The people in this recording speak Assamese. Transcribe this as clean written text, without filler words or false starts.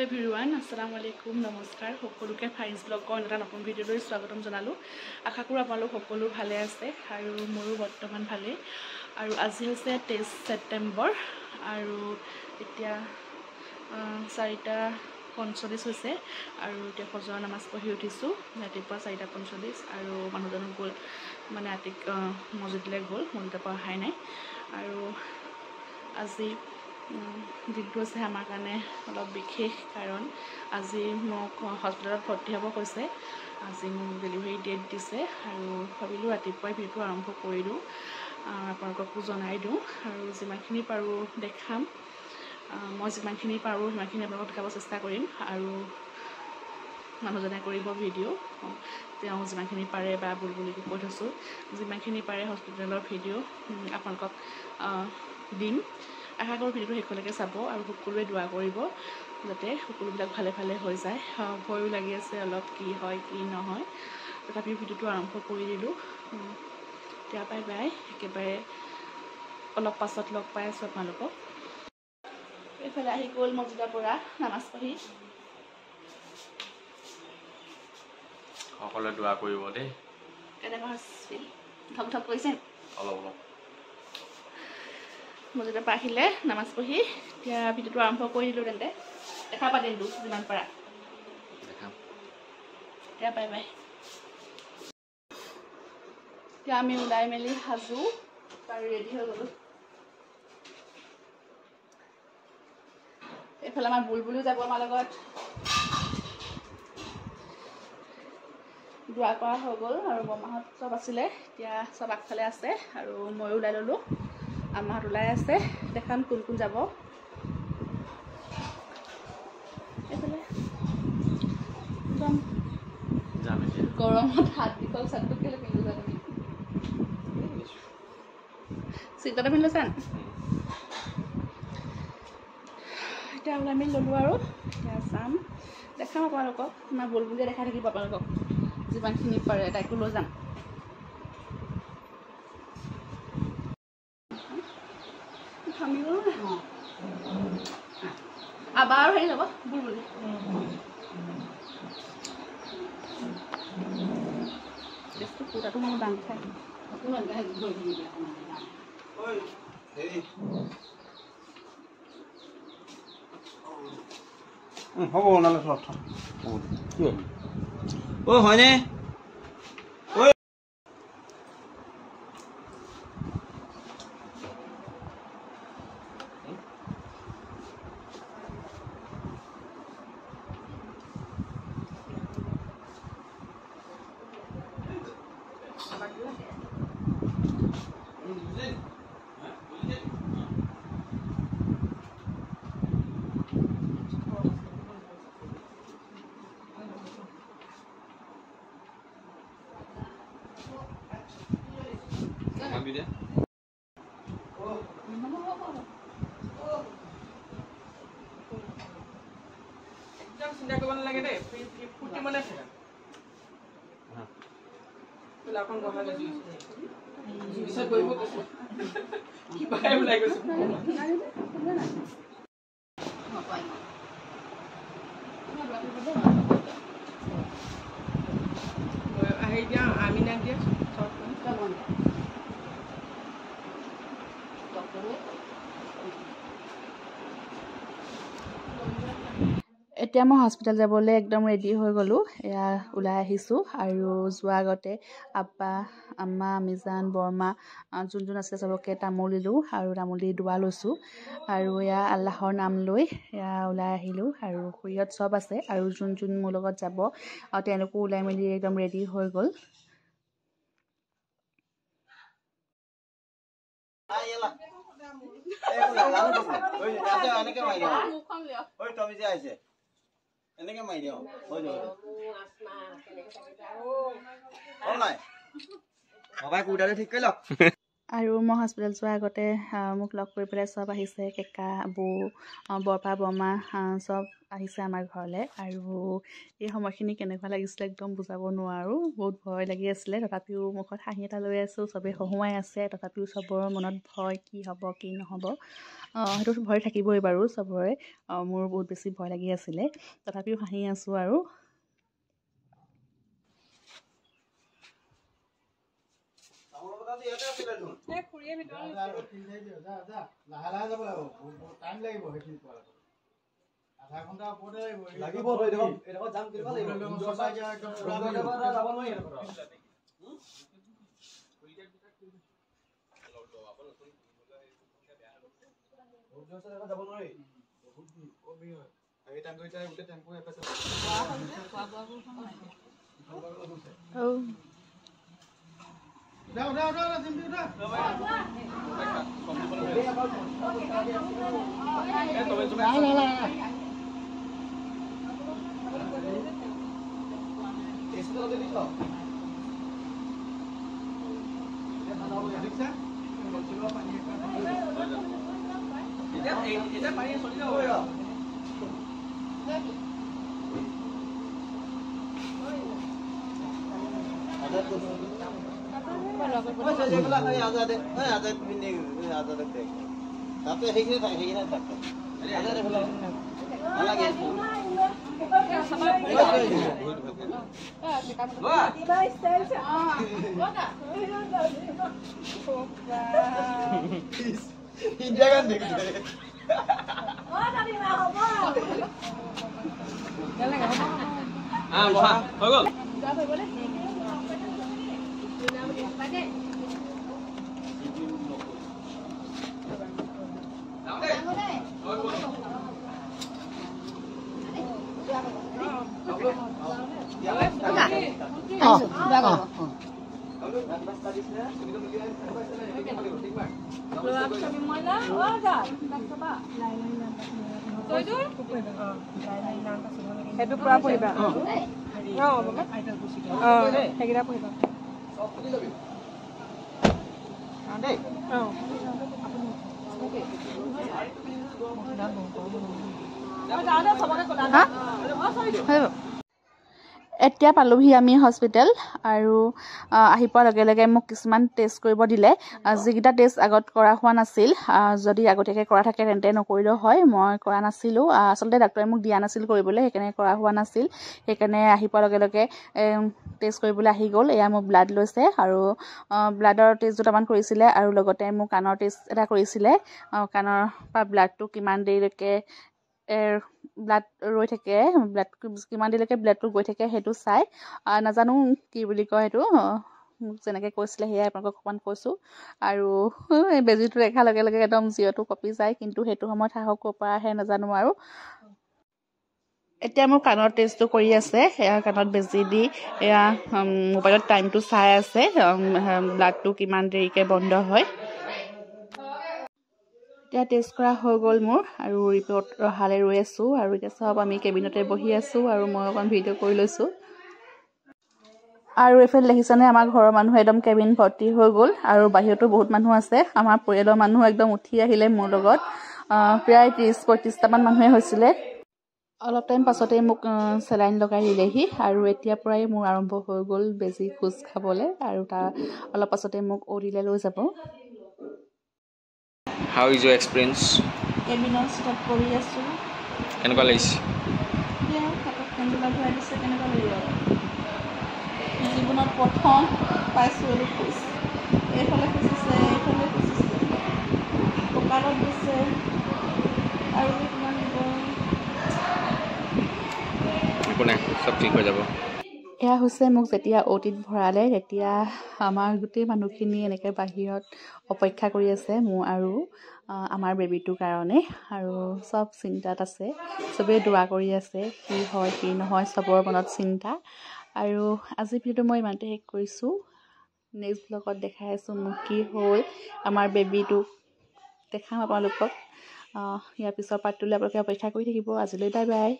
এভৰিৱান আসসালামু আলাইকুম নমস্কাৰ সকলোকে ফাইন্স ব্লগৰ এটা নতুন ভিডিঅ'লৈ স্বাগতম জনালোঁ আশা কৰোঁ আপোনালোক সকলো ভালে আছে আৰু মোৰো বৰ্তমান ভালে আৰু আজি হৈছে 23 ছেপ্টেম্বৰ আৰু এতিয়া 4:45 হৈছে আৰু এতিয়া ফজৰ নামাজ পঢ়ি উঠিছোঁ ৰাতিপুৱা 4:45 আৰু মানুহজন গ'ল মানে মছজিদলৈ গ'ল মছজিদৰ পৰা অহাই নাই আৰু আজি দিনটো আছে আমাৰ কাৰণে অলপ বিশেষ কাৰণ আজি মোক হস্পিটেলত ভৰ্তি হ'ব কৈছে আজি মোক ডেলিভাৰী ডেট দিছে আৰু ভাবিলোঁ ৰাতিপুৱাই ভিডিঅ'টো আৰম্ভ কৰি দিওঁ আপোনালোককো জনাই দিওঁ আৰু যিমানখিনি পাৰোঁ দেখাম মই যিমানখিনি পাৰোঁ সিমানখিনি আপোনালোকক দেখাব চেষ্টা কৰিম আৰু মানুহজনে কৰিব ভিডিঅ' তেওঁ যিমানখিনি পাৰে বা বুলবুলিকে কৈ থৈছোঁ যিমানখিনি পাৰে হস্পিটেলৰ ভিডিঅ' আপোনালোকক দিম আশা কৰোঁ ভিডিঅ'টো শেষলৈকে চাব আৰু সকলোৱে দোৱা কৰিব যাতে সকলোবিলাক ভালে ভালে হৈ যায় ভয়ো লাগি আছে অলপ কি হয় কি নহয় তথাপিও ভিডিঅ'টো আৰম্ভ কৰি দিলোঁ এতিয়া বাই বাই একেবাৰে অলপ পাছত লগ পাই আছোঁ আপোনালোকক এইফালে আহি গ'ল মছজিদৰ পৰা নামাজ পঢ়ি সকলোৱে দোৱা কৰিব দেই কেনেকুৱা আছিল ঠক ঠক কৰিছে অলপ অলপ মছজিদৰ পৰা আহিলে নামাজ পঢ়ি এতিয়া ভিডিঅ'টো আৰম্ভ কৰি দিলোঁ তেন্তে দেখা পাতিম যিমান পাৰা দেখাম এতিয়া বাই বাই এতিয়া আমি ওলাই মেলি সাজু আৰু ৰেডি হৈ গ'লোঁ এইফালে আমাৰ বুলবুলিও যাব আমাৰ লগত দোৱা কৰা হৈ গ'ল আৰু বৰমাহঁত চব আছিলে এতিয়া চব আগফালে আছে আৰু ময়ো ওলাই ল'লোঁ আমাহঁত ওলাই আছে দেখাম কোন কোন যাব এইফালে একদম যাম এতিয়া গৰমত হাত দীঘল চাটটো কেলৈ পিন্ধি যোৱা তুমি চিটাতে পিন্ধি লৈছা এতিয়া ওলাই মেলি ল'লোঁ আৰু এতিয়া চাম দেখাম আপোনালোকক আমাৰ বুলবুলিয়ে দেখাই থাকিব আপোনালোকক যিমানখিনি পাৰে তাইকো লৈ যাম আবাৰ হেৰি যাব বুলবুলি কুৰ্তাটো মোৰ দাম খাই হ'ব ওলালে চব অ' হয়নে চিন্তা কৰিব নালাগে দেই ফুটি মানে এখন গমাই গৈছে কৰিব কৈছে কিবাই ওলাই গৈছে আহি দিয়া আমিনাক দিয়া এতিয়া মই হস্পিটেল যাবলৈ একদম ৰেডি হৈ গ'লোঁ এয়া ওলাই আহিছোঁ আৰু যোৱাৰ আগতে আব্বা আম্মা মিজান বৰমা যোন আছে চবকে তামোল দিলোঁ আৰু তামোল দি দোৱা লৈছোঁ আৰু এয়া আল্লাহৰ নাম লৈ এয়া ওলাই আহিলোঁ আৰু খুৰীহঁত চব আছে আৰু যোন মোৰ লগত যাব আৰু তেওঁলোকো ওলাই মেলি একদম ৰেডি হৈ গ'ল এনেকে মাৰি দিওঁ হৈ যাব নাই মোবাইল কুৰ্তাটো ঠিক কৰি লওক আৰু মই হস্পিটেল যোৱাৰ আগতে মোক লগ কৰি পেলাই চব আহিছে, কেকা বৌ বৰপা বৰমা চব আহিছে আমাৰ ঘৰলৈ। আৰু এই সময়খিনি কেনেকুৱা লাগিছিলে একদম বুজাব নোৱাৰোঁ, বহুত ভয় লাগি আছিলে। তথাপিও মুখত হাঁহি এটা লৈ আছোঁ, চবেই হহুৱাই আছে, তথাপিও চবৰে মনত ভয়, কি হ'ব কি নহ'ব। সেইটো ভয় থাকিবই বাৰু চবৰে, মোৰ বহুত বেছি ভয় লাগি আছিলে, তথাপিও হাঁহি আছোঁ আৰু। হৈ গ'ল। সেইটো পুৰা পঢ়িবা সেইকেইটা পঢ়িবা এতিয়া পালোহি আমি হস্পিটেল। আৰু আহি পোৱাৰ লগে লগে মোক কিছুমান টেষ্ট কৰিব দিলে, যিকেইটা টেষ্ট আগত কৰা হোৱা নাছিল। যদি আগতীয়াকৈ কৰা থাকে তেন্তে নকৰিলেও হয়, মই কৰা নাছিলোঁ। আচলতে ডাক্তৰে মোক দিয়া নাছিল কৰিবলৈ, সেইকাৰণে কৰা হোৱা নাছিল। সেইকাৰণে আহি পোৱাৰ লগে লগে টেষ্ট কৰিবলৈ আহি গ'ল। এয়া মোৰ ব্লাড লৈছে, আৰু ব্লাডৰ টেষ্ট দুটামান কৰিছিলে, আৰু লগতে মোৰ কাণৰ টেষ্ট এটা কৰিছিলে। কাণৰ পৰা ব্লাডটো কিমান দেৰিলৈকে ব্লাড ৰৈ থাকে, কিমান দেৰিলৈকে ব্লাডটো গৈ থাকে সেইটো চাই। নাজানো কি বুলি কয় সেইটো, মোক যেনেকৈ কৈছিলে সেয়াই আপোনালোকক অকণমান কৈছোঁ। আৰু এই বেজীটো দেখাৰ লগে লগে একদম জিৰটো কঁপি যায়, কিন্তু সেইটো সময়ত সাহস ক'ৰ পৰা আহে নাজানো আৰু। এতিয়া মোৰ কাণৰ টেষ্টটো কৰি আছে, এয়া কাণত বেজী দি এয়া মোবাইলত টাইমটো চাই আছে, ব্লাডটো কিমান দেৰিকৈ বন্ধ হয়। এতিয়া টেষ্ট কৰা হৈ গ'ল মোৰ, আৰু ৰিপৰ্ট অহালৈ ৰৈ আছোঁ। আৰু এতিয়া চব আমি কেবিনতে বহি আছোঁ, আৰু মই অকণ ভিডিঅ' কৰি লৈছোঁ। আৰু এইফালে দেখিছেনে, আমাৰ ঘৰৰ মানুহ একদম কেবিন ভৰ্তি হৈ গ'ল, আৰু বাহিৰতো বহুত মানুহ আছে। আমাৰ পৰিয়ালৰ মানুহ একদম উঠি আহিলে মোৰ লগত, প্ৰায় 30-35টামান মানুহে হৈছিলে। অলপ টাইম পাছতেই মোক চেলাইন লগাই দিলেহি, আৰু এতিয়াৰ পৰাই মোৰ আৰম্ভ হৈ গ'ল বেজী খোজ খাবলৈ, আৰু তাৰ অলপ পাছতে মোক অ'ডিলৈ লৈ যাব। How is your experience? কেবিনত ষ্টাৰ্ট কৰি আছোঁ। কেনেকুৱা লাগিছে? কেনেকুৱা ধৰাই দিছে, কেনেকুৱা লাগিব? জীৱনত প্ৰথম পাইছোঁ এইটো খোজ। এইফালে খুচিছে, এইফালে খুচিছে, কঁকালত দিছে, আৰু কিমান দিব। একো নাই, চব ঠিক হৈ যাব। এয়া হৈছে মোক যেতিয়া অ'টিত ভৰালে, তেতিয়া আমাৰ গোটেই মানুহখিনি এনেকৈ বাহিৰত অপেক্ষা কৰি আছে মোৰ আৰু আমাৰ বেবীটোৰ কাৰণে, আৰু চব চিন্তাত আছে, চবেই দোৱা কৰি আছে, কি হয় কি নহয় চবৰ মনত চিন্তা। আৰু আজি ভিডিঅ'টো মই ইমানতে শেষ কৰিছোঁ। নেক্সট ব্লগত দেখাই আছোঁ মোক কি হ'ল, আমাৰ বেবীটোক দেখাম আপোনালোকক। ইয়াৰ পিছৰ পাৰ্টটোলৈ আপোনালোকে অপেক্ষা কৰি থাকিব। আজিলৈ বাই বাই।